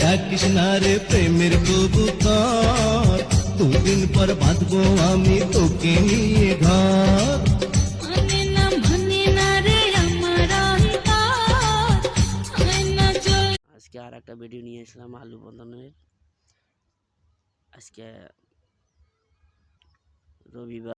ডাকিস না রে প্রেমের কবুতর, দুদিন পর বাঁধবো আমি তোকে নিয়ে ঘর। আজকে আর একটা ভিডিও নিয়ে এসলাম আলু বন্ধনের। আজকে রবিবার।